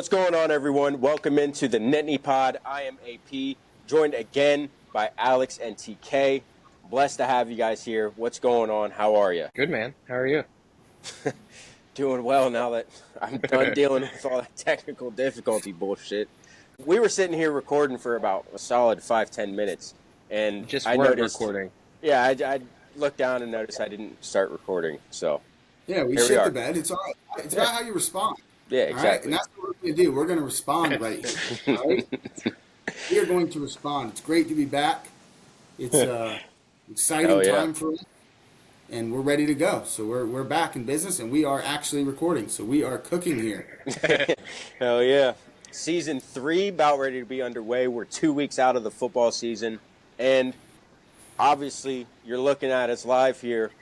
What's going on, everyone? Welcome into the Nittany Pod. I am AP, joined again by Alex and TK. Blessed to have you guys here. What's going on? How are you? Good, man. How are you? Doing well now that I'm done dealing with all that technical difficulty bullshit. We were sitting here recording for about a solid 5-10 minutes, and Just I weren't noticed, recording. Yeah, I looked down and noticed I didn't start recording. So yeah, we here we shit are. the bed. It's all right. It's about how you respond. Yeah, All right, exactly. and that's what we're going to do. We're going to respond right here. All right, we are going to respond. It's great to be back. It's exciting Hell yeah. time for us, and we're ready to go. So we're back in business, and we are actually recording. So we are cooking here. Hell yeah. Season 3 about ready to be underway. We're 2 weeks out of the football season, and obviously you're looking at us live here.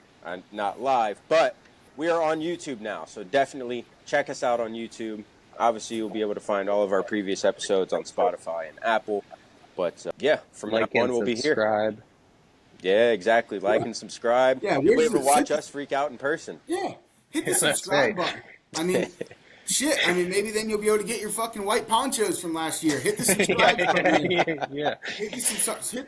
Not live, but we are on YouTube now, so definitely check us out on YouTube. Obviously, you'll be able to find all of our previous episodes on Spotify and Apple. But, yeah, from now on, we'll be here. Subscribe. Yeah, exactly. Like and subscribe. Yeah, You'll be able to watch us freak out in person. Yeah, hit the That's subscribe right. button. I mean, shit. I mean, maybe then you'll be able to get your fucking white ponchos from last year. Hit the subscribe button. Yeah. Hit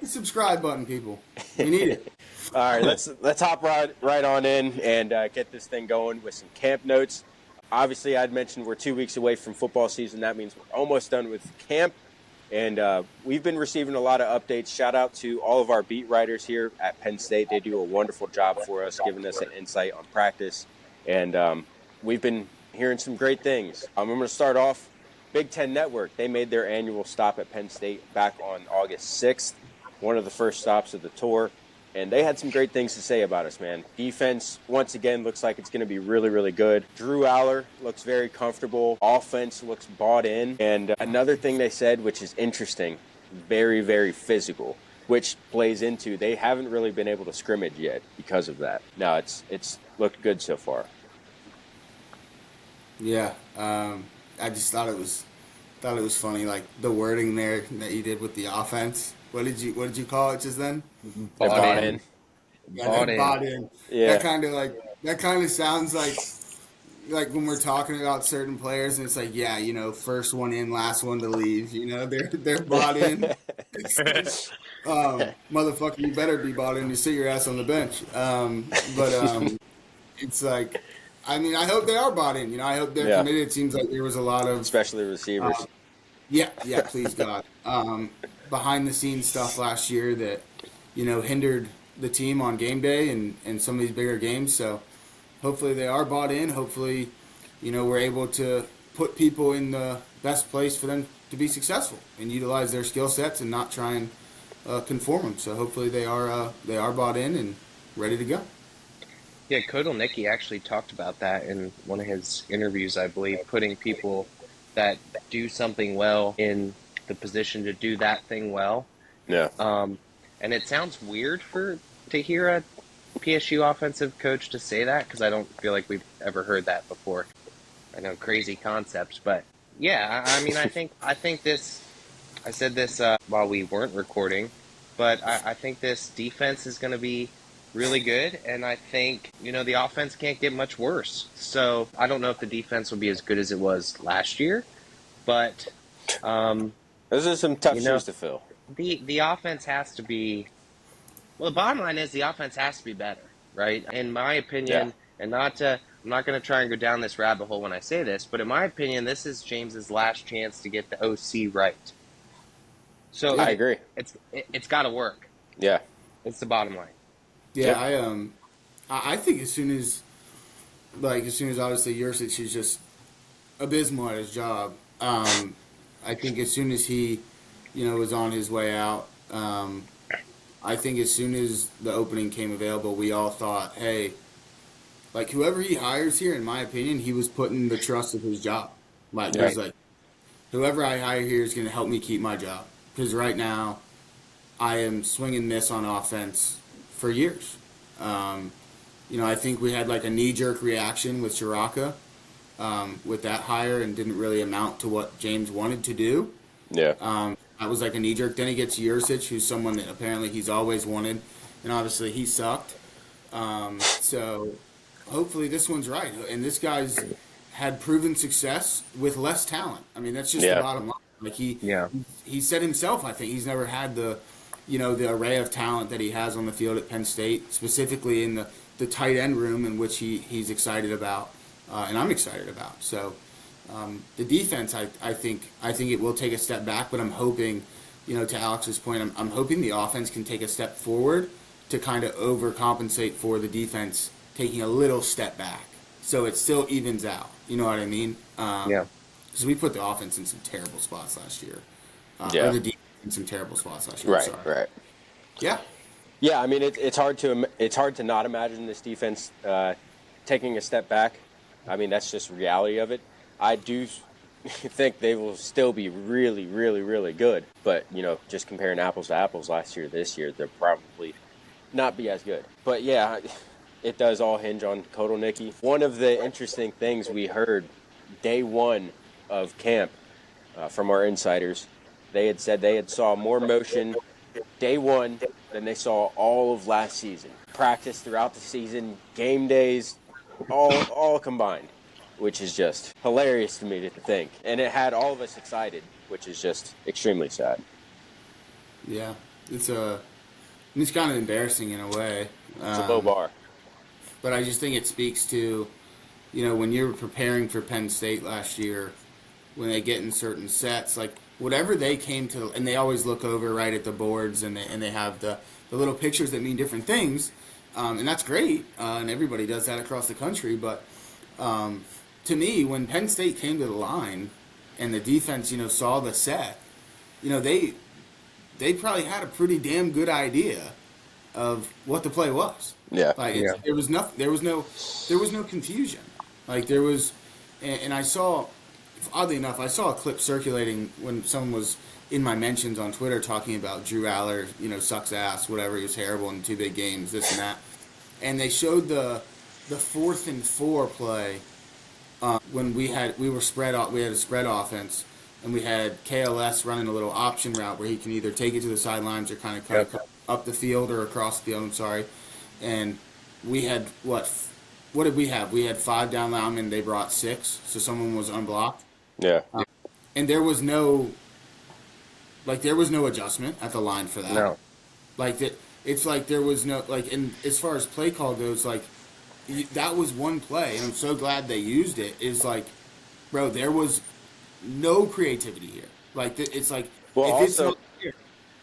the subscribe button, people. We need it. All right, let's hop right on in and get this thing going with some camp notes. Obviously, I'd mentioned we're 2 weeks away from football season. That means we're almost done with camp, and we've been receiving a lot of updates. Shout out to all of our beat writers here at Penn State. They do a wonderful job for us, giving us an insight on practice, and we've been hearing some great things. I'm going to start off. Big Ten Network, they made their annual stop at Penn State back on August 6th, one of the first stops of the tour. And they had some great things to say about us, man. Defense, once again, looks like it's going to be really, really good. Drew Aller looks very comfortable. Offense looks bought in. And another thing they said, which is interesting, very, very physical, which plays into they haven't really been able to scrimmage yet because of that. Now, it's looked good so far. Yeah, I just thought it was funny, like the wording there that you did with the offense. What did you call it just then? They bought in. Yeah, bought in. Yeah. That kind of sounds like when we're talking about certain players, and it's like, yeah, you know, first one in, last one to leave. You know, they're bought in. Motherfucker, you better be bought in. You sit your ass on the bench. It's like, I mean, I hope they are bought in. You know, I hope they're committed. It seems like there was a lot of, especially receivers. Yeah, please God. Behind the scenes stuff last year that, you know, hindered the team on game day and some of these bigger games. So hopefully they are bought in. Hopefully, you know, we're able to put people in the best place for them to be successful and utilize their skill sets and not try and conform them. So hopefully they are bought in and ready to go. Yeah, Nittany actually talked about that in one of his interviews, I believe, putting people that do something well in the position to do that thing well. Yeah. And it sounds weird to hear a PSU offensive coach to say that, because I don't feel like we've ever heard that before. I know, crazy concepts, but yeah, I mean, I think this, I said this while we weren't recording, but I think this defense is going to be really good, and I think, you know, the offense can't get much worse. So I don't know if the defense will be as good as it was last year, but those are some tough shoes to fill. The offense has to be, well, the bottom line is the offense has to be better, right? In my opinion, and I'm not going to try and go down this rabbit hole when I say this, but in my opinion, this is James's last chance to get the OC right. So I agree. It's got to work. Yeah. It's the bottom line. Yeah, I think as soon as obviously Yurcich is just abysmal at his job. I think as soon as he, you know, was on his way out, I think as soon as the opening came available, we all thought, hey, like whoever he hires here, in my opinion, he was putting the trust of his job. Like, he was like, whoever I hire here is going to help me keep my job. Because right now, I am swing and miss on offense for years. You know, I think we had like a knee-jerk reaction with Chiraka with that hire and didn't really amount to what James wanted to do. Yeah. That was like a knee-jerk. Then he gets Yurcich, who's someone that apparently he's always wanted, and obviously he sucked. So hopefully this one's right. And this guy's had proven success with less talent. I mean, that's just the Yeah. bottom line. Like Yeah. he said himself, I think he's never had the, the array of talent that he has on the field at Penn State, specifically in the tight end room, in which he's excited about, and I'm excited about. So the defense, I think it will take a step back, but I'm hoping, to Alex's point, I'm hoping the offense can take a step forward to kind of overcompensate for the defense taking a little step back, so it still evens out. You know what I mean? Yeah. Because we put the offense in some terrible spots last year, Yeah. or the defense in some terrible spots last year. Right. Sorry. Right. Yeah. Yeah. I mean, it's hard to not imagine this defense taking a step back. I mean, that's just reality of it. I do think they will still be really, really, really good. But, just comparing apples to apples last year to this year, they'll probably not be as good. But, yeah, it does all hinge on Nittany. One of the interesting things we heard day one of camp from our insiders, they had said they had saw more motion day one than they saw all of last season. Practice throughout the season, game days, all combined, which is just hilarious to me to think. And it had all of us excited, which is just extremely sad. Yeah. It's kind of embarrassing in a way. It's a low bar. But I just think it speaks to, when you're preparing for Penn State last year, when they get in certain sets, like whatever they came to, and they always look over right at the boards, and they have the little pictures that mean different things, and that's great, and everybody does that across the country. But to me, when Penn State came to the line, and the defense, saw the set, they probably had a pretty damn good idea of what the play was. Yeah. Like Yeah. there was no confusion. Like there was, and I saw, oddly enough, I saw a clip circulating when someone was in my mentions on Twitter talking about Drew Aller, sucks ass, whatever, he was terrible in 2 big games, this and that, and they showed the 4th and 4 play when we had a spread offense. And we had KLS running a little option route where he can either take it to the sidelines or kind of cut up the field or across the field. I'm sorry. And we had what did we have? We had 5 down linemen. They brought 6, so someone was unblocked. Yeah. And there was no adjustment at the line for that. No. Like that, it's like there was no And as far as play call goes, that was one play, and I'm so glad they used it. Is like, bro, there was no creativity here. It's like, well, if it's also, not here,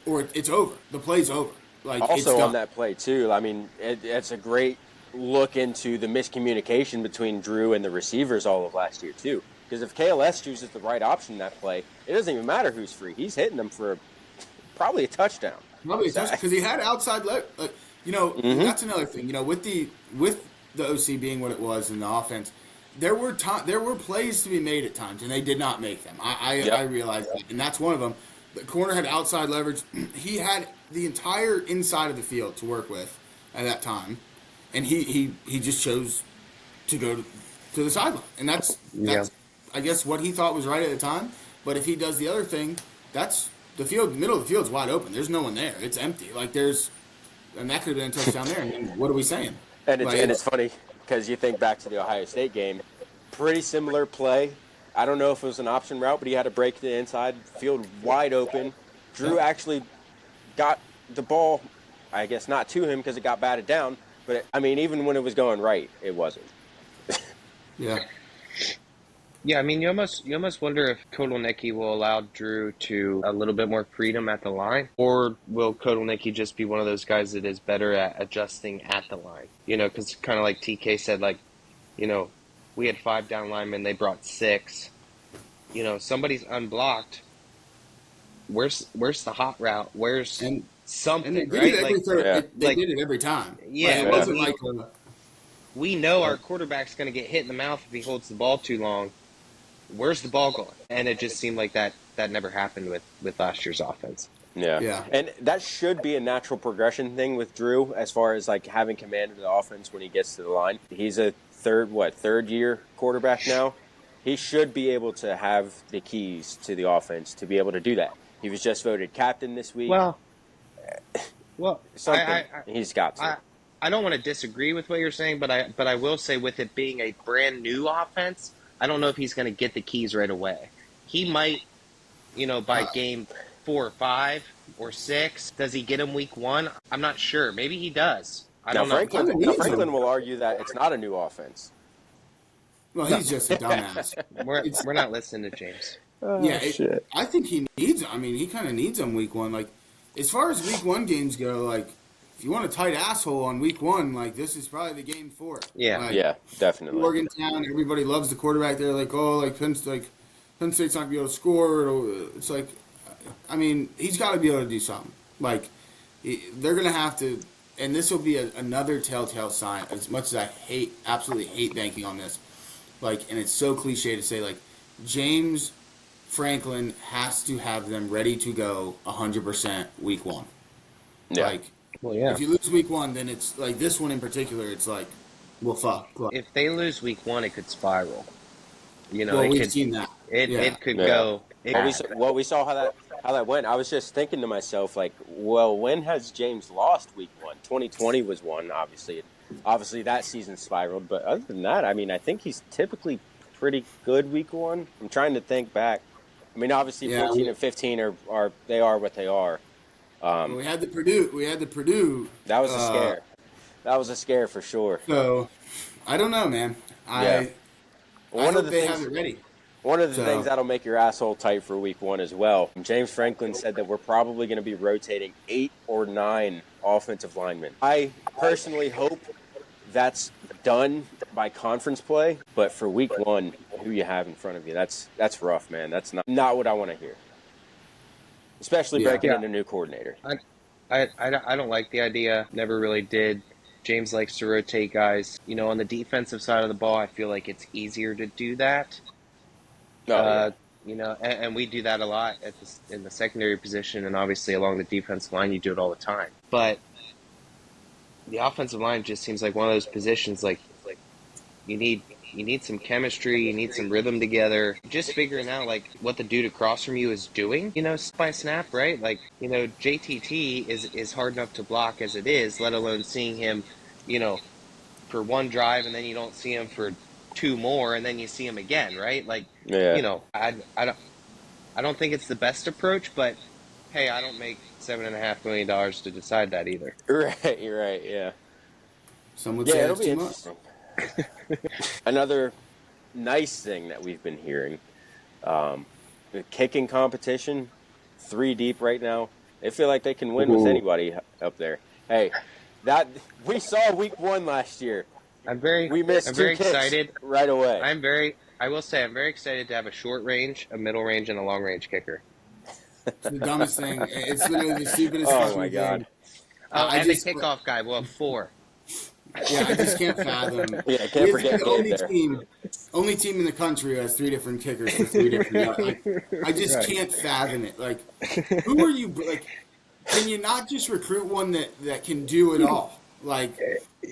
or it's over. The play's over. Like it's also done. on that play too. I mean, it's a great look into the miscommunication between Drew and the receivers all of last year too. Because if KLS chooses the right option in that play, it doesn't even matter who's free. He's hitting them for probably a touchdown. Probably because he had outside That's another thing. With the OC being what it was in the offense, there were plays to be made at times, and they did not make them. I realize that, and that's one of them. The corner had outside leverage. He had the entire inside of the field to work with at that time, and he just chose to go to the sideline, and that's I guess what he thought was right at the time. But if he does the other thing, that's the field. The middle of the field's wide open. There's no one there. It's empty. And that could have been a touchdown there. I mean, what are we saying? And it's funny because you think back to the Ohio State game, pretty similar play. I don't know if it was an option route, but he had to break the inside, field wide open. Drew actually got the ball, I guess not to him because it got batted down, but even when it was going right, it wasn't. Yeah. Yeah, I mean, you almost wonder if Nittany will allow Drew to a little bit more freedom at the line, or will Nittany just be one of those guys that is better at adjusting at the line? Because kind of like TK said, we had 5 down linemen, they brought 6. Somebody's unblocked. Where's the hot route? Where's something? And they right? did it every time. Yeah, it wasn't we know our quarterback's going to get hit in the mouth if he holds the ball too long. Where's the ball going? And it just seemed like that never happened with last year offense. Yeah. And that should be a natural progression thing with Drew as far as having command of the offense when he gets to the line. He's a third year quarterback now. He should be able to have the keys to the offense to be able to do that. He was just voted captain this week. Well, something he's got to. I don't want to disagree with what you're saying, but I will say with it being a brand new offense, I don't know if he's going to get the keys right away. He might, by game 4 or 5 or 6. Does he get him week 1? I'm not sure. Maybe he does. I don't know. Franklin will argue that it's not a new offense. Well, he's just a dumbass. We're not listening to James. Shit. I think he needs. I mean, he kind of needs them week 1. Like, as far as week 1 games go, like, if you want a tight asshole on week 1, like, this is probably the game for it. Yeah, like, yeah, definitely. Morgantown, everybody loves the quarterback. They're like, oh, like Penn State's not gonna be able to score. It's like, I mean, he's got to be able to do something. Like, they're gonna have to, and this will be another telltale sign. As much as I absolutely hate banking on this, like, and it's so cliche to say, like, James Franklin has to have them ready to go 100% week 1. Yeah. Like, well, yeah. if you lose week 1, then it's like this one in particular. It's like, well, fuck. If they lose week 1, it could spiral. We've seen that. It could go. We saw how that went. I was just thinking to myself, like, well, when has James lost week 1? 2020 was one, obviously. Obviously, that season spiraled. But other than that, I mean, I think he's typically pretty good week 1. I'm trying to think back. I mean, obviously, 14 and 15 are what they are. We had the Purdue. That was a scare. That was a scare for sure. So, I don't know, man. I hope they have it ready. One of the things that'll make your asshole tight for week 1 as well. James Franklin said that we're probably going to be rotating 8 or 9 offensive linemen. I personally hope that's done by conference play, but for week 1, who you have in front of you, that's rough, man. That's not what I want to hear. Especially breaking in a new coordinator. I don't like the idea. Never really did. James likes to rotate guys. On the defensive side of the ball, I feel like it's easier to do that. And we do that a lot in the secondary position, and obviously along the defensive line, you do it all the time. But the offensive line just seems like one of those positions, like you need some chemistry, you need some rhythm together. Just figuring out like what the dude across from you is doing, by snap, right? Like, JTT is hard enough to block as it is, let alone seeing him, for one drive and then you don't see him for 2 more and then you see him again, right? Like, I don't think it's the best approach, but hey, I don't make $7.5 million to decide that either. Right, you're right, yeah. Some would say it'll it's be too much. interesting. Another nice thing that we've been hearing, the kicking competition, 3 deep right now. They feel like they can win with anybody up there. Hey, that we saw week 1 last year. We missed 2 kicks excited right away. I will say I'm very excited to have a short range, a middle range, and a long range kicker. It's the dumbest thing. It's literally the stupidest Oh fucking my god. thing. And the kickoff guy will have 4. Yeah, I just can't fathom. Yeah, can't forget the only team in the country who has 3 different kickers for 3 different. I just can't fathom it. Like, who are you? Like, can you not just recruit one that can do it all? Like,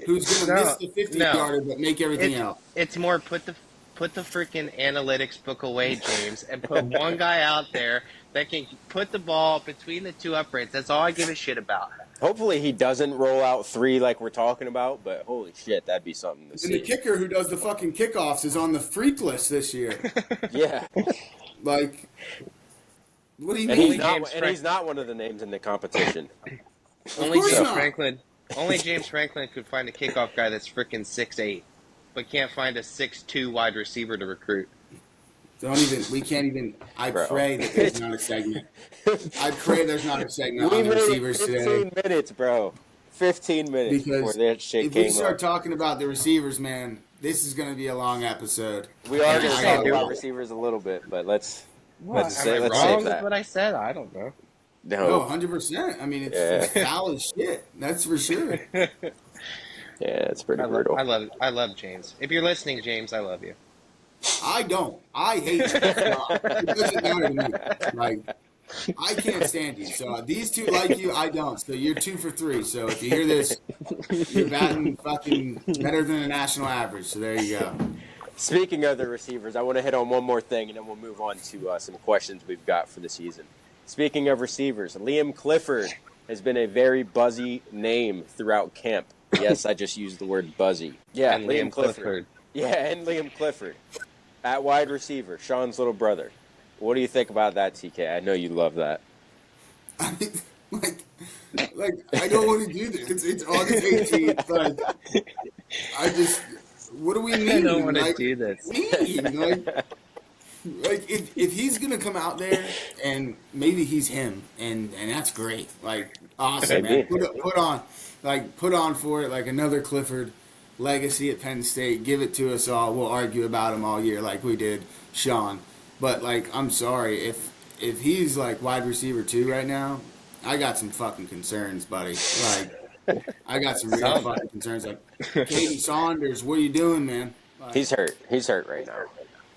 who's going to miss the 50-yarder but make everything else? It's more put the freaking analytics book away, James, and put one guy out there that can put the ball between the 2 uprights. That's all I give a shit about. Hopefully he doesn't roll out 3 like we're talking about, but holy shit, that'd be something to see. And the kicker who does the fucking kickoffs is on the freak list this year. Yeah. Like, what do you mean? He's not one of the names in the competition. Only James Franklin could find a kickoff guy that's freaking 6'8", but can't find a 6'2" wide receiver to recruit. We can't even. Pray that there's not a segment. I pray there's not a segment on the receivers today. 15 minutes, bro. 15 minutes before that shit if came we start up. talking about the receivers, man, this is going to be a long episode. We are going to talk about receivers a little bit, but let's save that. What I said? I don't know. No, 100%. I mean, it's foul as shit. That's for sure. Yeah, it's pretty brutal. I love James. If you're listening, James, I love you. I don't. I hate you. It doesn't matter to me. Like, I can't stand you. So these 2 like you, I don't. So you're 2 for 3. So if you hear this, you're batting fucking better than the national average. So there you go. Speaking of the receivers, I want to hit on one more thing, and then we'll move on to some questions we've got for the season. Speaking of receivers, Liam Clifford has been a very buzzy name throughout camp. Yes, I just used the word buzzy. Yeah, and Liam Clifford. Yeah, and Liam Clifford. At wide receiver, Sean's little brother. What do you think about that, TK? I know you love that. I mean, like I don't want to do this. It's August 18th. Like I just, what do we mean? I don't want to Like, do this. like if he's gonna come out there and maybe he's him and that's great. Like awesome, man. Maybe. Put on for it like another Clifford legacy at Penn State. Give it to us all. We'll argue about him all year like we did Sean. But like I'm sorry if he's like wide receiver 2 right now, I got some fucking concerns, buddy. Like I got some real fucking concerns. Like Caden Saunders, what are you doing, man? Like, He's hurt. He's hurt right now.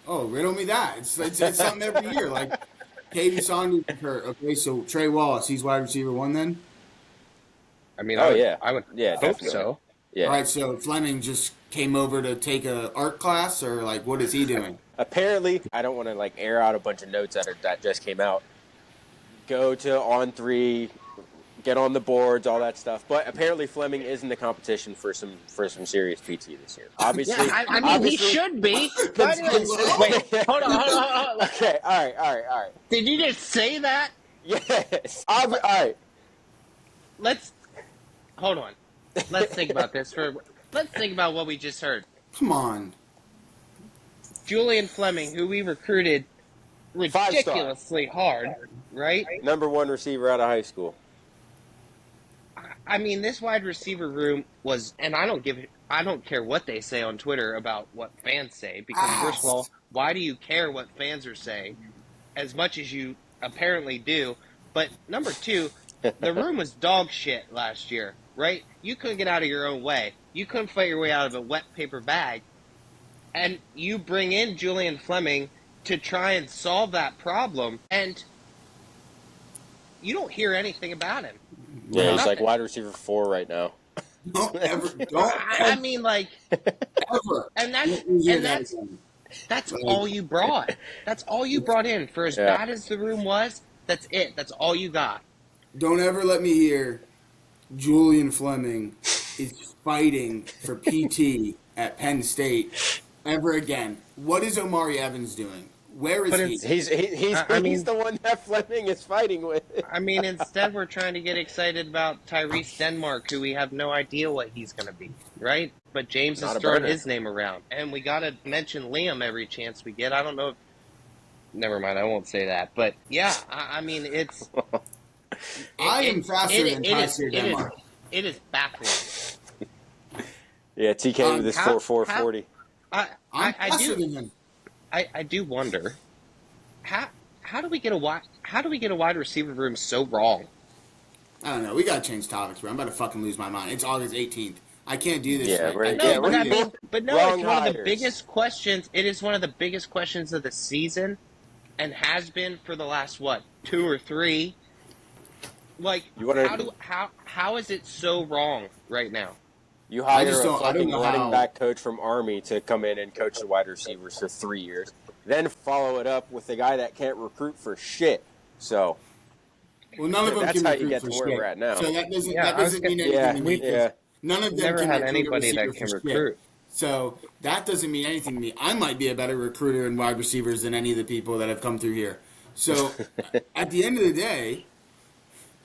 oh, riddle me that. It's something every year. Like Caden Saunders is hurt. Okay, so Trey Wallace, he's wide receiver 1 then. I mean, Oh, I would Yeah, hope definitely. so. Yeah. All right, so Fleming just came over to take a art class, or like what is he doing? Apparently, I don't want to like air out a bunch of notes that just came out. Go to On3, get on the boards, all that stuff. But apparently, Fleming is in the competition for some serious PT this year. Obviously, Yeah, I mean, he obviously- should be. Wait, hold on. Okay, all right. Did you just say that? Yes. All right. Hold on. Let's think about this. Let's think about what we just heard. Come on. Julian Fleming, who we recruited ridiculously hard, right? Number 1 receiver out of high school. I mean, this wide receiver room was, and I don't care what they say on Twitter about what fans say, because first of all, why do you care what fans are saying as much as you apparently do? But number 2, the room was dog shit last year, right? You couldn't get out of your own way. You couldn't fight your way out of a wet paper bag. And you bring in Julian Fleming to try and solve that problem, and you don't hear anything about him. Yeah, he's Nothing. like wide receiver 4 right now. Don't ever. I mean, like, ever. and hear that that's again. that's all you brought. That's all you brought in. For as Yeah. bad as the room was, that's it. That's all you got. Don't ever let me hear Julian Fleming is fighting for PT at Penn State ever again. What is Omari Evans doing? Where is But he? He's the one that Fleming is fighting with. I mean, instead we're trying to get excited about Tyrese Denmark, who we have no idea what he's going to be, right? But James Not is a throwing burner. his name around. And we got to mention Liam every chance we get. I don't know if... Never mind, I won't say that. But, yeah, I mean, it's... I am faster than Tyrese Denmark. It is baffling. Yeah, TK with his how- 4.40. I'm I faster do... than him. I do wonder how do we get a wide receiver room so wrong? I don't know. We gotta change topics, bro. I'm about to fucking lose my mind. It's August 18th. I can't do this. Yeah, right. right. I No, can't but do I this. mean, but no, Wrong it's one of the hires. biggest questions. It is one of the biggest questions of the season, and has been for the last 2 or 3. Like, You wanna- how is it so wrong right now? You I hire just a don't- I don't fucking know running how- back coach from Army to come in and coach the wide receivers for 3 years. Then follow it up with the guy that can't recruit for shit. So, Well, none of them That's can how you recruit get for to where shit. we're at now. So that doesn't Yeah, that I was doesn't gonna- mean anything to me. 'cause yeah. None of them Never can had recruit a anybody that receiver can for shit. recruit. So that doesn't mean anything to me. I might be a better recruiter and wide receivers than any of the people that have come through here. So at the end of the day,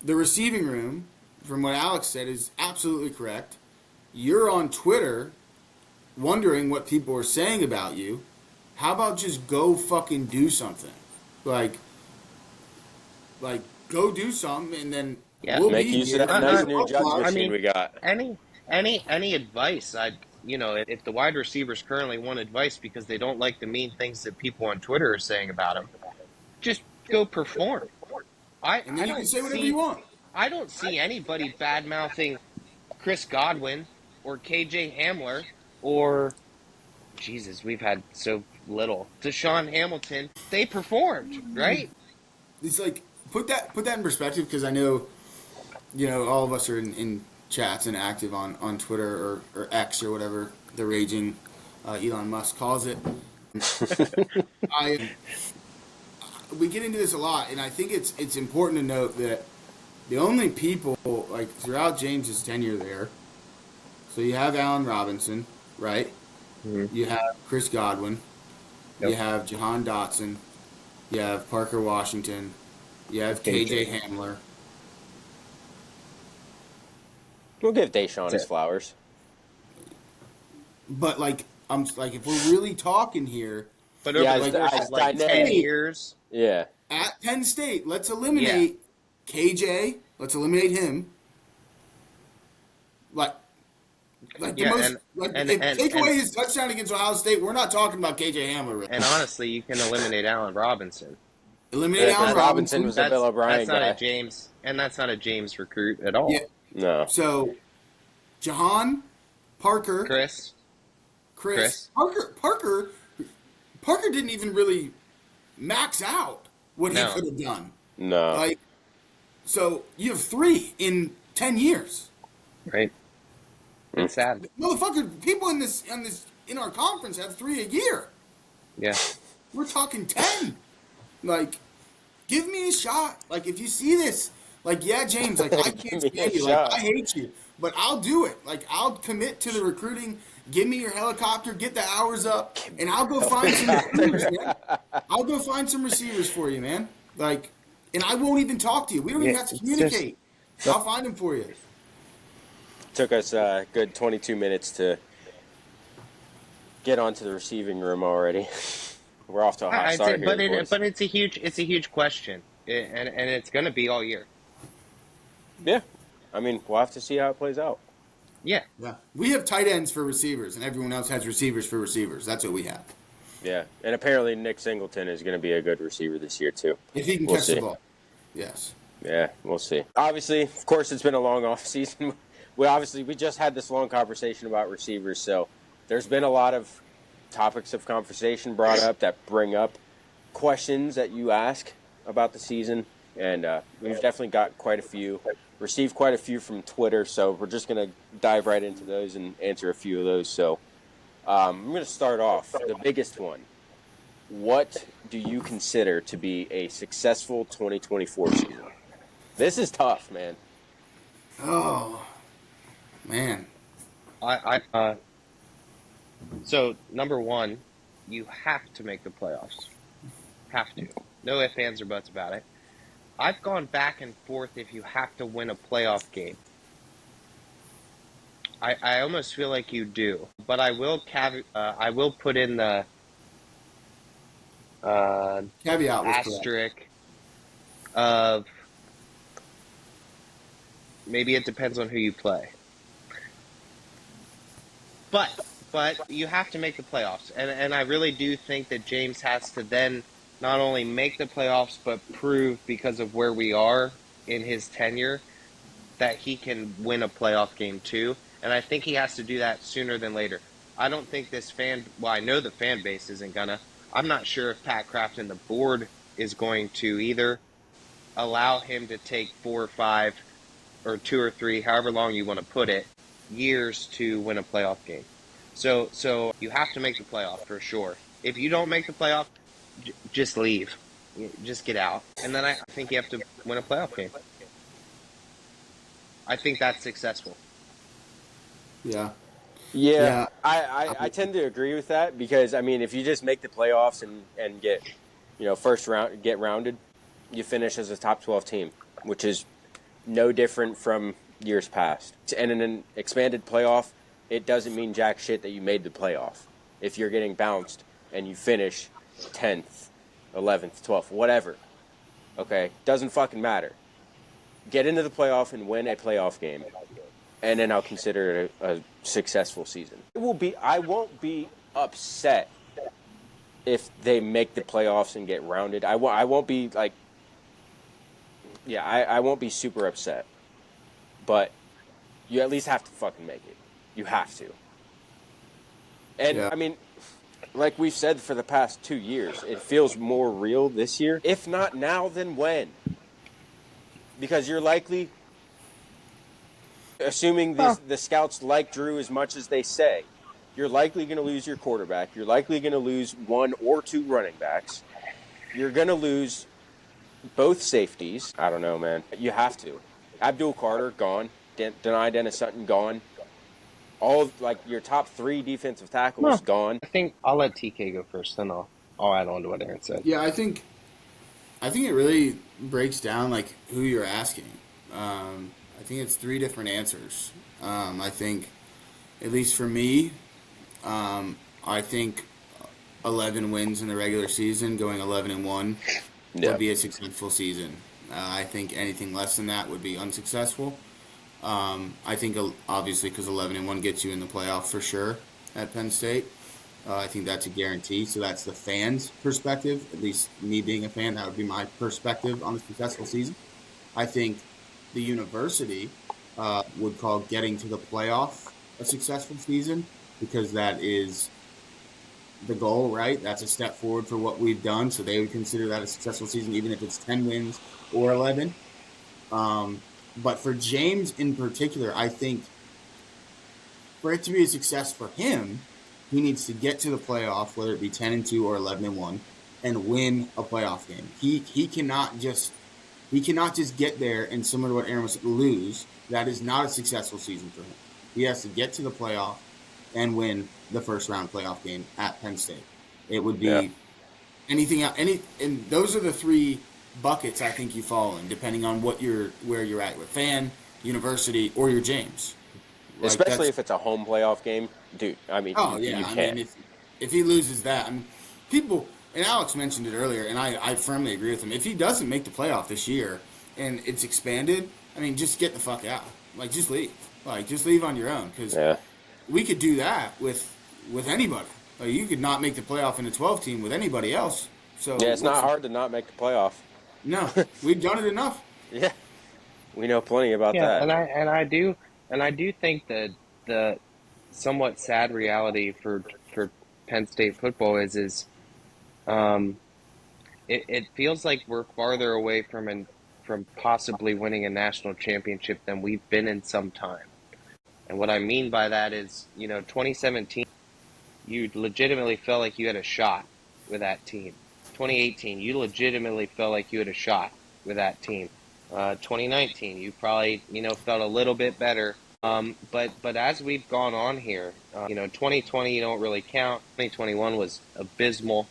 the receiving room, from what Alex said, is absolutely correct. You're on Twitter wondering what people are saying about you. How about just go fucking do something? Like go do something and then Yeah. we'll make be use here. of that nice new judge I machine mean- we got. Any advice? If the wide receivers currently want advice because they don't like the mean things that people on Twitter are saying about them, just go perform. And then you can say whatever you want. I don't see anybody bad mouthing Chris Godwin or KJ Hamler or Jesus, we've had so little. Deshaun Hamilton. They performed, right? It's like put that in perspective because I know, all of us are in chats and active on Twitter or X or whatever the raging Elon Musk calls it. We get into this a lot, and I think it's important to note that the only people like throughout James's tenure there. So you have Allen Robinson, right? Mm-hmm. You have Chris Godwin. You have Jahan Dotson. You have Parker Washington. You have KJ Hamler. We'll give Deshaun his That's it. flowers. But if we're really talking here, But Yeah, over the course as of like dynamic. 10 years, Yeah. at Penn State, let's eliminate KJ. Let's eliminate him. Like the Yeah, most. Take away his touchdown against Ohio State, we're not talking about KJ Hamler. Really. and honestly, you can eliminate Allen Robinson. Eliminate Allen Robinson. Was a Bill O'Brien That's not guy. a James, and that's not a James recruit at all. Yeah. No. So, Jahan, Parker, Chris. Parker didn't even really max out what he No. could have done. No. So you have 3 in 10 years. Right. It's sad. Motherfucker, people in in our conference have 3 a year. Yeah. We're talking 10. Give me a shot. If you see this, yeah, James, I can't Give me stand a you. shot. I hate you. But I'll do it. I'll commit to the recruiting. Give me your helicopter, get the hours up, and I'll go find some receivers, man. I'll go find some receivers for you, man. And I won't even talk to you. We don't even have to communicate. I'll find them for you. Took us a good 22 minutes to get onto the receiving room already. We're off to a hot start here, boys. But it's a huge question, and it's going to be all year. Yeah. I mean, we'll have to see how it plays out. Yeah. Yeah. We have tight ends for receivers, and everyone else has receivers for receivers. That's what we have. Yeah. And apparently Nick Singleton is going to be a good receiver this year, too. If he can catch the ball. Yes. Yeah, we'll see. Obviously, of course, it's been a long off season. We just had this long conversation about receivers, so there's been a lot of topics of conversation brought up that bring up questions that you ask about the season, and we've definitely got received quite a few from Twitter, so we're just going to dive right into those and answer a few of those. So I'm going to start off, the biggest one. What do you consider to be a successful 2024 season? This is tough, man. Oh, man. So, number one, you have to make the playoffs. Have to. No ifs, ands, or buts about it. I've gone back and forth if you have to win a playoff game. I almost feel like you do. But I will put in the Caveat was correct. asterisk of maybe it depends on who you play. But you have to make the playoffs. And I really do think that James has to then not only make the playoffs, but prove, because of where we are in his tenure, that he can win a playoff game too. And I think he has to do that sooner than later. I don't think I know the fan base isn't gonna. I'm not sure if Pat Kraft and the board is going to either allow him to take 4 or 5 or 2 or 3, however long you want to put it, years to win a playoff game. So you have to make the playoff for sure. If you don't make the playoff, just leave. Just get out. And then I think you have to win a playoff game. I think that's successful. Yeah. Yeah. I tend to agree with that because, I mean, if you just make the playoffs and get, first round, get rounded, you finish as a top 12 team, which is no different from years past. And in an expanded playoff, it doesn't mean jack shit that you made the playoff. If you're getting bounced and you finish 10th, 11th, 12th, whatever, okay, doesn't fucking matter. Get into the playoff and win a playoff game, and then I'll consider it a successful season. I won't be upset if they make the playoffs and get rounded. I won't be like, I won't be super upset. But you at least have to fucking make it. You have to. And, I mean, like we've said for the past 2 years, it feels more real this year. If not now, then when? Because you're likely, assuming the scouts like Drew as much as they say, you're likely going to lose your quarterback. You're likely going to lose 1 or 2 running backs. You're going to lose both safeties. I don't know, man. You have to. Abdul Carter, gone. Dennis Sutton, gone. All of, your top 3 defensive tackles, gone. I think I'll let TK go first, then I'll I'll add on to what Aaron said. Yeah, I think it really breaks down like who you're asking. I think it's three different answers. I think, at least for me, I think 11 wins in the regular season, going 11-1, Yeah. would be a successful season. I think anything less than that would be unsuccessful. I think obviously because 11-1 gets you in the playoff for sure at Penn State. I think that's a guarantee. So that's the fans' perspective. At least me being a fan, that would be my perspective on a successful season. I think the university would call getting to the playoff a successful season because that is the goal, right? That's a step forward for what we've done. So they would consider that a successful season, even if it's 10 wins or 11. But for James in particular, I think for it to be a success for him, he needs to get to the playoff, whether it be 10-2 or 11-1, and win a playoff game. He cannot just get there and, similar to what Aaron was saying, lose. That is not a successful season for him. He has to get to the playoff and win the first round playoff game at Penn State. It would be anything else. And those are the three buckets I think you fall in, depending on where you're at with fan, university, or your James. Like, especially if it's a home playoff game, dude. I mean, you can't. mean, if he loses that, I mean, people, and Alex mentioned it earlier, and I firmly agree with him. If he doesn't make the playoff this year and it's expanded, I mean, just get the fuck out. Like, just leave. Like, just leave on your own, because we could do that with anybody. Like, you could not make the playoff in a 12 team with anybody else. So yeah, it's not hard to not make the playoff. No, we've done it enough. Yeah, we know plenty about that. And I do think that the somewhat sad reality for Penn State football is it feels like we're farther away from possibly winning a national championship than we've been in some time. And what I mean by that is, 2017, you legitimately felt like you had a shot with that team. 2018, you legitimately felt like you had a shot with that team. 2019, you probably, felt a little bit better. But as we've gone on here, 2020, you don't really count. 2021 was abysmal,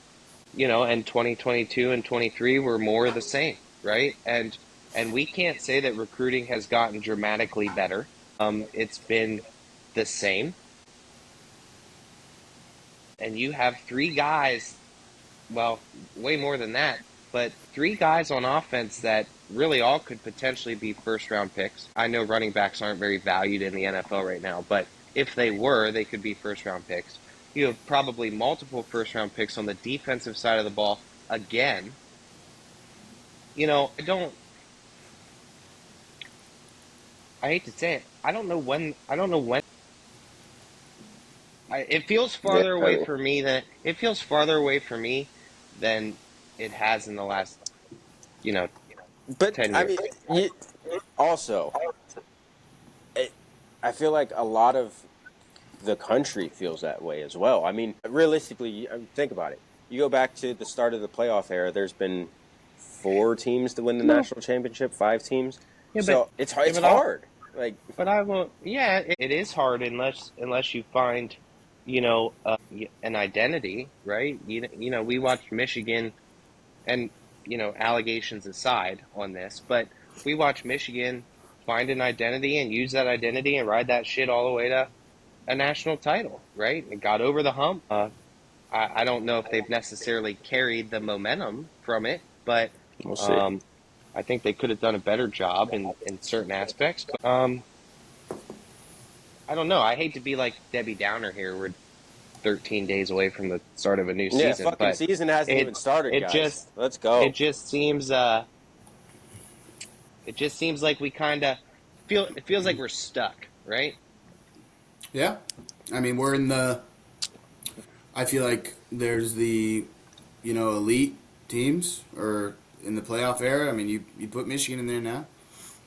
and 2022 and 23 were more of the same, right? And we can't say that recruiting has gotten dramatically better. It's been the same. And you have three guys, well, way more than that, but three guys on offense that really all could potentially be first-round picks. I know running backs aren't very valued in the NFL right now, but if they were, they could be first-round picks. You have probably multiple first-round picks on the defensive side of the ball again. I hate to say it. I don't know when. It feels farther away for me than it has in the last, 10 years. I mean, also, I feel like a lot of the country feels that way as well. I mean, realistically, think about it. You go back to the start of the playoff era, there's been 4 teams to win the national championship, 5 teams. Yeah, so it's hard. But I won't. Yeah, it is hard unless you find, an identity, right? We watched Michigan, and allegations aside on this, but we watched Michigan find an identity and use that identity and ride that shit all the way to a national title, right? It got over the hump. I don't know if they've necessarily carried the momentum from it, but we'll see. I think they could have done a better job in certain aspects. But, I don't know. I hate to be like Debbie Downer here. We're 13 days away from the start of a new season. Yeah, fucking season hasn't even started, guys. Let's go. It just seems like we kind of feel. It feels like we're stuck, right? Yeah, I mean we're in the. I feel like there's the, elite teams or in the playoff era. I mean, you put Michigan in there now,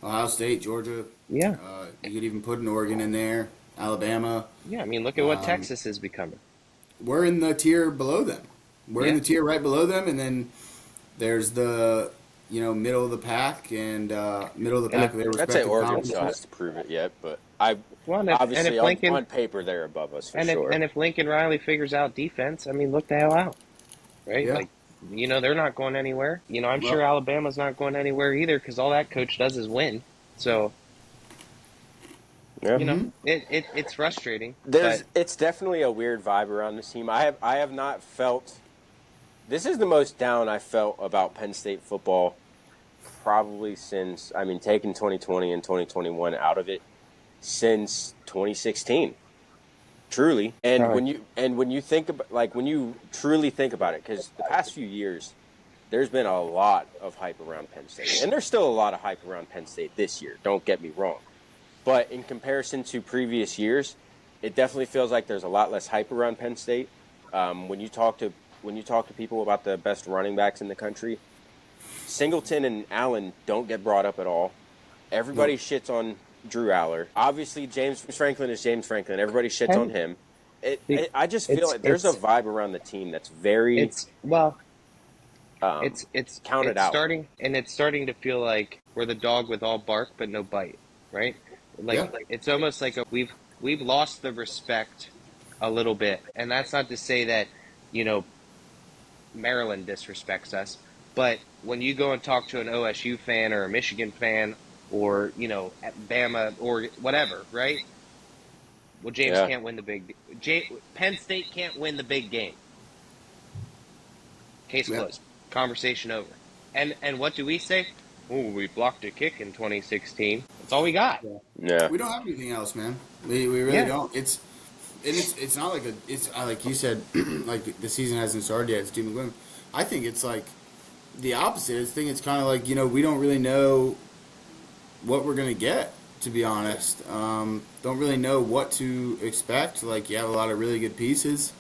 Ohio State, Georgia. Yeah. You could even put an Oregon in there, Alabama. Yeah, I mean, look at what Texas is becoming. We're in the tier below them. We're in the tier right below them, and then there's the middle of the pack and middle of the pack of their respective I'd say Oregon conferences. still has to prove it yet, but obviously on paper they're above us for sure. And if Lincoln Riley figures out defense, I mean, look the hell out. right? Yeah. Like, they're not going anywhere. I'm Well, sure Alabama's not going anywhere either because all that coach does is win. So, Yeah. it's frustrating, but It's definitely a weird vibe around this team. I have not felt this is the most down I felt about Penn State football probably since, I mean, taking 2020 and 2021 out of it, since 2016. Truly. And probably, when you think about, like, when you truly think about it, cuz the past few years there's been a lot of hype around Penn State. And there's still a lot of hype around Penn State this year. Don't get me wrong. But in comparison to previous years, it definitely feels like there's a lot less hype around Penn State. When you talk to people about the best running backs in the country, Singleton and Allen don't get brought up at all. no. Everybody shits on Drew Aller. Obviously, James Franklin is James Franklin. Everybody shits on hey, him. the- I just feel it's like there's a it's vibe around the team that's very it's well, um, counted it's out. starting to feel like we're the dog with all bark but no bite, right? Yeah. Like it's almost like we've lost the respect a little bit, and that's not to say that you know Maryland disrespects us, but when you go and talk to an OSU fan or a Michigan fan or at Bama or whatever, right? Well, James Yeah. can't win the Penn State can't win the big game. Case Yeah. closed. Conversation over. And what do we say? Oh, we blocked a kick in 2016. That's all we got. Yeah. Yeah. We don't have anything else, man. We really Yeah. don't. It's not like like you said, like the season hasn't started yet. It's doom and gloom. I think it's like the opposite. I think it's kind of like we don't really know what we're gonna get. To be honest, don't really know what to expect. Like you have a lot of really good pieces,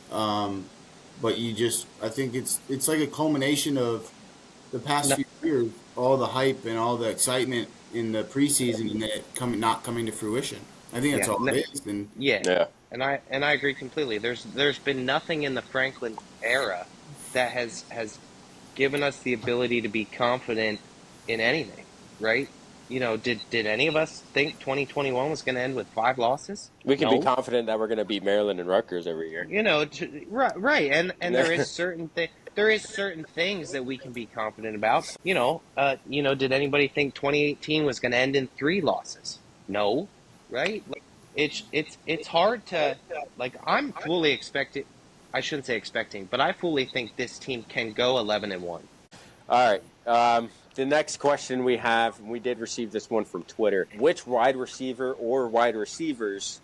but I think it's like a culmination of the past No, few years, all the hype and all the excitement in the preseason, and it not coming to fruition. I think that's yeah. all No, it is. And yeah. Yeah. And I agree completely. There's been nothing in the Franklin era that has given us the ability to be confident in anything, right? Did any of us think 2021 was going to end with 5 losses? We can be No. confident that we're going to beat Maryland and Rutgers every year. Right, and there is certain things that we can be confident about. Did anybody think 2018 was going to end in 3 losses? No, right? Like, it's hard to like. I'm fully expecting. I shouldn't say expecting, but I fully think this team can go 11-1. All right. The next question we have, and we did receive this one from Twitter. Which wide receiver or wide receivers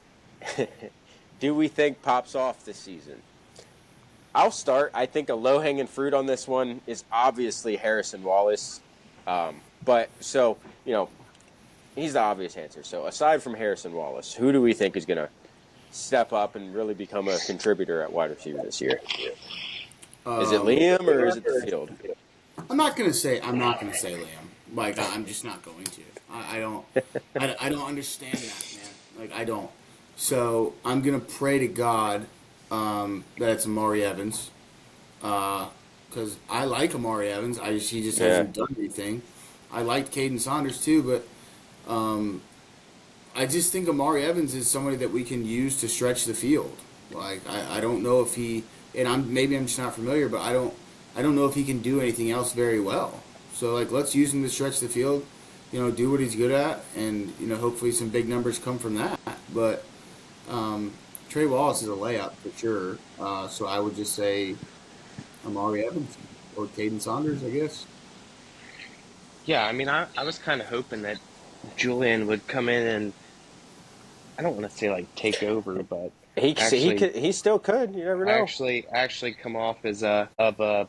do we think pops off this season? I'll start. I think a low-hanging fruit on this one is obviously Harrison Wallace. He's the obvious answer. So aside from Harrison Wallace, who do we think is going to step up and really become a contributor at wide receiver this year? Is it Liam or is it the field? I'm not gonna say Liam. Like I'm just not going to. I don't. I don't understand that, man. Like I don't. So I'm gonna pray to God that it's Amari Evans, because I like Amari Evans. He just hasn't done anything. I liked Caden Saunders too, but I just think Amari Evans is somebody that we can use to stretch the field. Like I don't know if he, and I'm just not familiar, but I don't know if he can do anything else very well. So like let's use him to stretch the field, do what he's good at, and hopefully some big numbers come from that. But Trey Wallace is a layup for sure. So I would just say Amari Evans or Caden Saunders, I guess. Yeah, I mean, I was kind of hoping that Julian would come in and I don't want to say like take over, but He still could. You never know. actually come off as a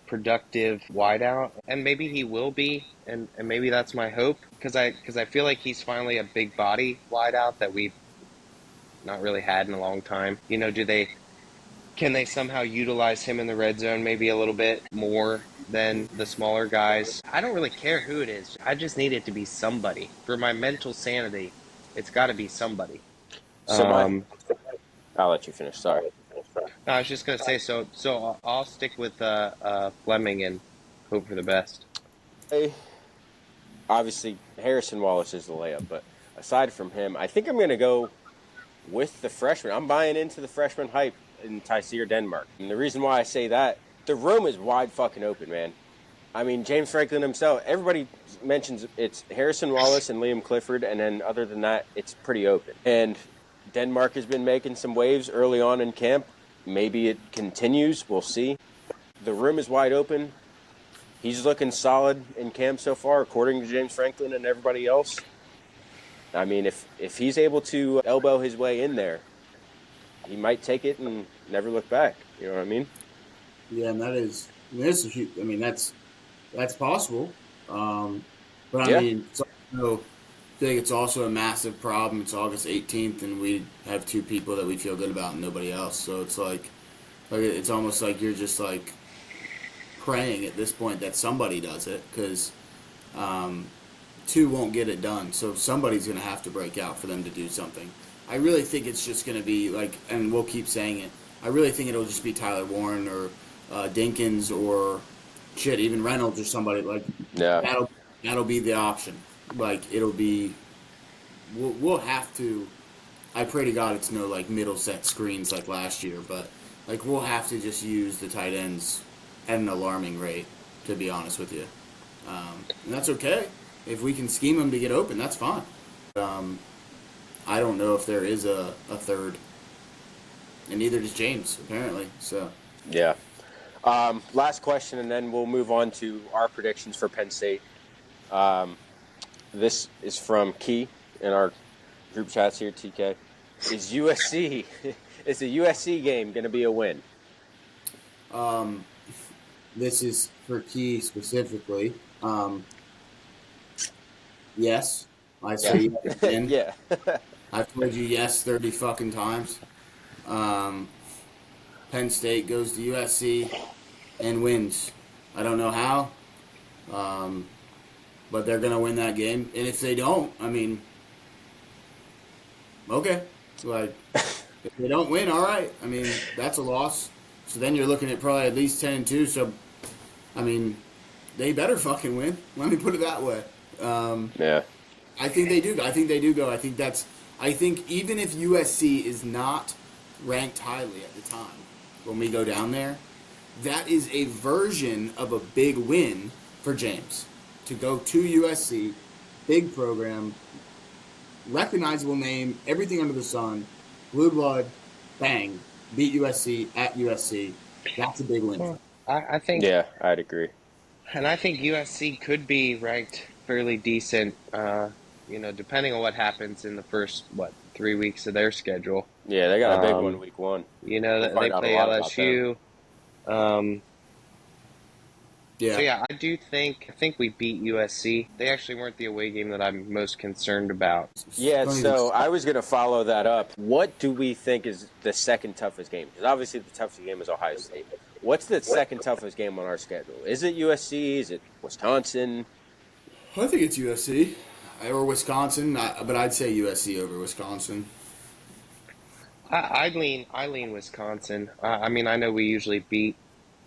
productive wideout, and maybe he will be, and maybe that's my hope because I feel like he's finally a big body wideout that we've not really had in a long time. Can they somehow utilize him in the red zone maybe a little bit more than the smaller guys? I don't really care who it is. I just need it to be somebody. For my mental sanity, it's got to be somebody. I'll let you finish. Sorry. I was just going to say, so I'll stick with Fleming and hope for the best. Obviously, Harrison Wallace is the layup, but aside from him, I think I'm going to go with the freshman. I'm buying into the freshman hype in Tyseer Denmark. And the reason why I say that the room is wide fucking open, man. I mean, James Franklin himself, everybody mentions it's Harrison Wallace and Liam Clifford, and then other than that, it's pretty open. And Denmark has been making some waves early on in camp. Maybe it continues. We'll see. The room is wide open. He's looking solid in camp so far, according to James Franklin and everybody else. I mean, if he's able to elbow his way in there, he might take it and never look back. You know what I mean? Yeah, and that is, I mean, this is huge. I mean, that's possible. But I mean, it's also, I think it's also a massive problem. It's August 18th, and we have two people that we feel good about and nobody else. So it's like it's almost like you're just like praying at this point that somebody does it, because two won't get it done. So somebody's going to have to break out for them to do something. I really think it's just going to be like, and we'll keep saying it, I really think it'll just be Tyler Warren or Dinkins or shit, even Reynolds or somebody. Like, that'll be the option. Like, it'll be, we'll have to, I pray to God it's no like middle set screens like last year, but like we'll have to just use the tight ends at an alarming rate, to be honest with you. And that's okay. If we can scheme them to get open, that's fine. I don't know if there is a third, and neither does James, apparently. So yeah. Last question, and then we'll move on to our predictions for Penn State. This is from Key in our group chats here, TK. Is USC, is the USC game going to be a win? This is for Key specifically. Yes. I say yes again. Yeah. I've told you yes 30 fucking times. Penn State goes to USC and wins. I don't know how, but they're going to win that game. And if they don't, I mean, okay. Like, if they don't win, all right. I mean, that's a loss. So then you're looking at probably at least 10-2. So, I mean, they better fucking win. Let me put it that way. Yeah. I think they do. I think they do go. I think even if USC is not ranked highly at the time when we go down there, that is a version of a big win for James. To go to USC, big program, recognizable name, everything under the sun, blue blood, bang, beat USC at USC. That's a big win. Well, I think. Yeah, I'd agree. And I think USC could be ranked fairly decent, depending on what happens in the first, 3 weeks of their schedule. Yeah, they got a big one week one. They play LSU. Yeah. So, yeah, I think we beat USC. They actually weren't the away game that I'm most concerned about. Yeah, so I was going to follow that up. What do we think is the second toughest game? Because obviously the toughest game is Ohio State. What's the second toughest game on our schedule? Is it USC? Is it Wisconsin? I think it's USC or Wisconsin, but I'd say USC over Wisconsin. I lean Wisconsin. I mean, I know we usually beat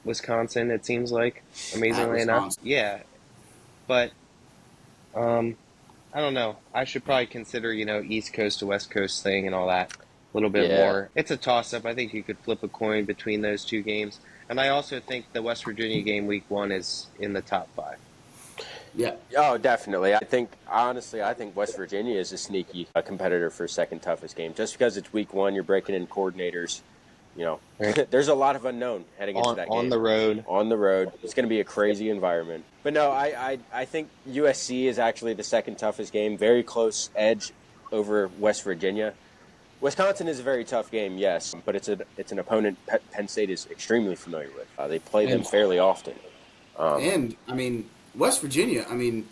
Wisconsin, it seems like, amazingly enough. Yeah. But, I don't know. I should probably consider, East Coast to West Coast thing and all that a little bit more. It's a toss-up. I think you could flip a coin between those two games. And I also think the West Virginia game week one is in the top 5. Yeah. Oh, definitely. I think West Virginia is a sneaky competitor for second toughest game. Just because it's week one, you're breaking in coordinators. There's a lot of unknown heading into that game. On the road. On the road. It's going to be a crazy environment. But no, I think USC is actually the second toughest game. Very close edge over West Virginia. Wisconsin is a very tough game, yes, but it's an opponent Penn State is extremely familiar with. They play them fairly often. And, I mean, West Virginia, I mean,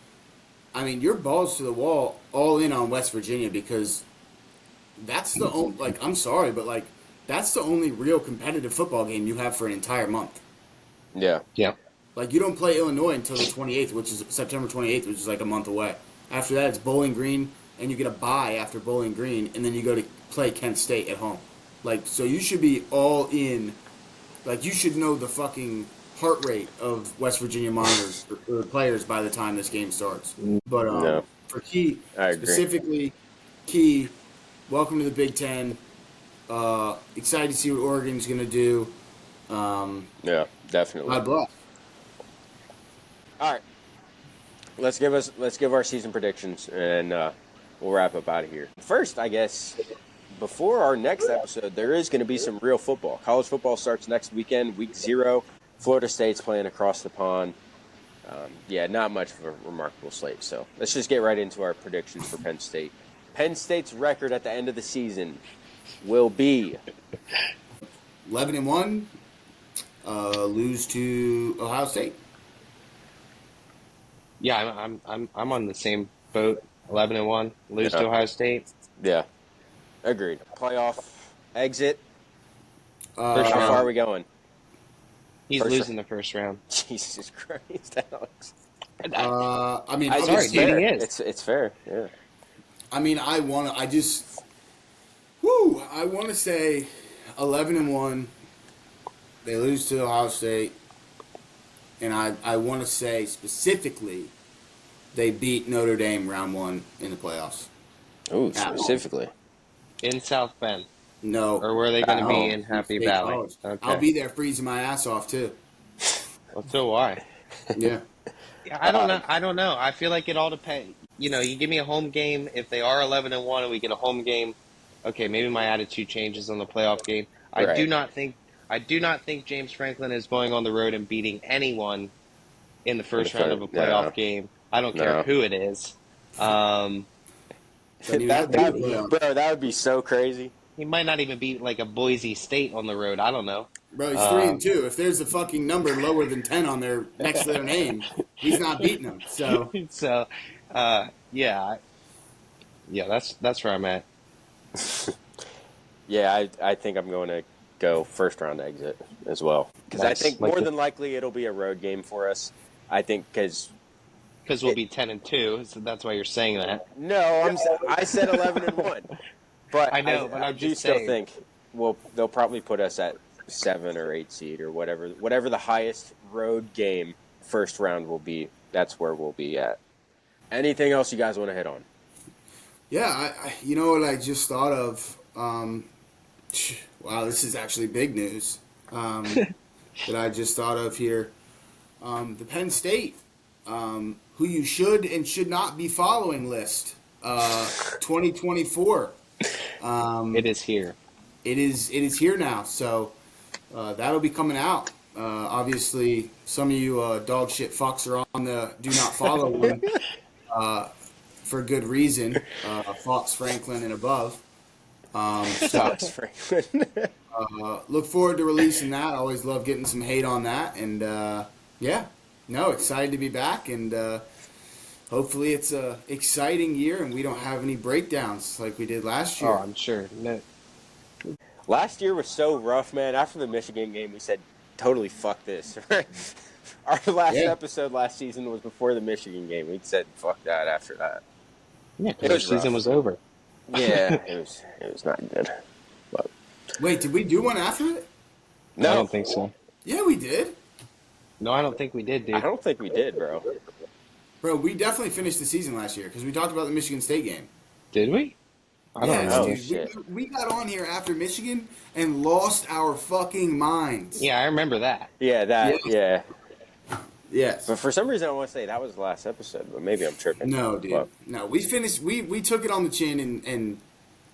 your balls to the wall, all in on West Virginia, because that's the only, I'm sorry, but, that's the only real competitive football game you have for an entire month. Yeah. Yeah. You don't play Illinois until the 28th, which is September 28th, which is a month away. After that, it's Bowling Green, and you get a bye after Bowling Green, and then you go to play Kent State at home. So you should be all in. You should know the fucking heart rate of West Virginia monitors or players by the time this game starts. But for Key, specifically, Key, welcome to the Big Ten. Excited to see what Oregon's going to do. Yeah, definitely. God bless. All right, let's give our season predictions, and we'll wrap up out of here. First, I guess before our next episode, there is going to be some real football. College football starts next weekend, week 0. Florida State's playing across the pond. Yeah, not much of a remarkable slate. So let's just get right into our predictions for Penn State. Penn State's record at the end of the season will be 11-1. Lose to Ohio State. Yeah, I'm on the same boat. 11-1, lose to Ohio State. Yeah, agreed. Playoff exit. First How round. far are we going? He's First losing the first round. Jesus Christ, Alex. I mean, Sorry, obviously, dude, he is. It's fair. Yeah. I mean, I want to say 11-1. They lose to Ohio State, and I want to say specifically they beat Notre Dame round 1 in the playoffs. Ooh, specifically. In South Bend. No, Or were they going to be in Happy State Valley? College. Okay. I'll be there freezing my ass off too. Well, so why? Yeah. Yeah, I don't know. I don't know. I feel like it all depends. You know, you give me a home game. If they are 11-1 and we get a home game, okay, maybe my attitude changes on the playoff game. I Right. do not think James Franklin is going on the road and beating anyone in the first round of a playoff game. I don't care who it is. I mean, Bro, that would be so crazy. He might not even beat like a Boise State on the road. I don't know. Bro, he's 3-2. If there's a fucking number lower than 10 on their next to their name, he's not beating them. So Yeah, that's where I'm at. Yeah, I think I'm going to go first round exit as well. Because I think more than likely it'll be a road game for us. I think because we'll be 10-2, so that's why you're saying that. No, I said 11-1. But I know, but I'm do just still saying. think they'll probably put us at 7 or 8 seed or whatever the highest road game first round will be. That's where we'll be at. Anything else you guys want to hit on? yeah, you know what I just thought of? Wow, this is actually big news that I just thought of here. The Penn State, who you should and should not be following list, 2024. It is here. It is here now, so that'll be coming out. Obviously, some of you dog shit fucks are on the do not follow one for good reason. Fox, Franklin, and above. Fox Franklin. Look forward to releasing that. I always love getting some hate on that, and excited to be back, and hopefully it's a exciting year, and we don't have any breakdowns like we did last year. Oh, I'm sure. No. Last year was so rough, man. After the Michigan game, we said, totally fuck this. Our last episode last season was before the Michigan game. We said, fuck that after that. Yeah, because the season was over. Yeah, it was not good. But Wait, did we do one after it? no, I don't think so. Yeah, we did. No, I don't think we did, dude. I don't think we did, bro. Bro, we definitely finished the season last year because we talked about the Michigan State game. Did we? I don't Yes, know. dude. Shit. We got on here after Michigan and lost our fucking minds. Yeah, I remember that. Yeah. Yes. But for some reason, I want to say that was the last episode, but maybe I'm tripping. No, dude. But No, we finished. We took it on the chin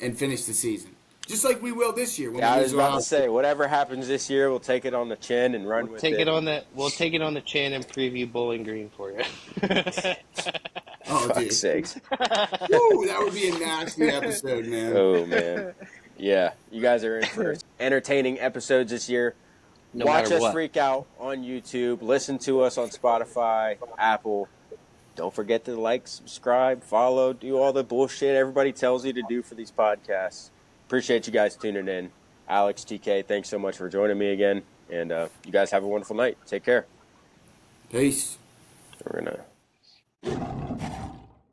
and finished the season, just like we will this year. When yeah, we I was lose about our- to say, whatever happens this year, we'll take it on the chin and run with it. We'll take it on the chin and preview Bowling Green for you. Oh, dude. Fuck's sakes. Woo, that would be a nasty episode, man. Oh, man. Yeah, you guys are in for entertaining episodes this year. No Watch matter us what. freak out on YouTube. Listen to us on Spotify, Apple. Don't forget to like, subscribe, follow, do all the bullshit everybody tells you to do for these podcasts. Appreciate you guys tuning in. Alex, TK, thanks so much for joining me again. And you guys have a wonderful night. Take care. Peace. We're going to...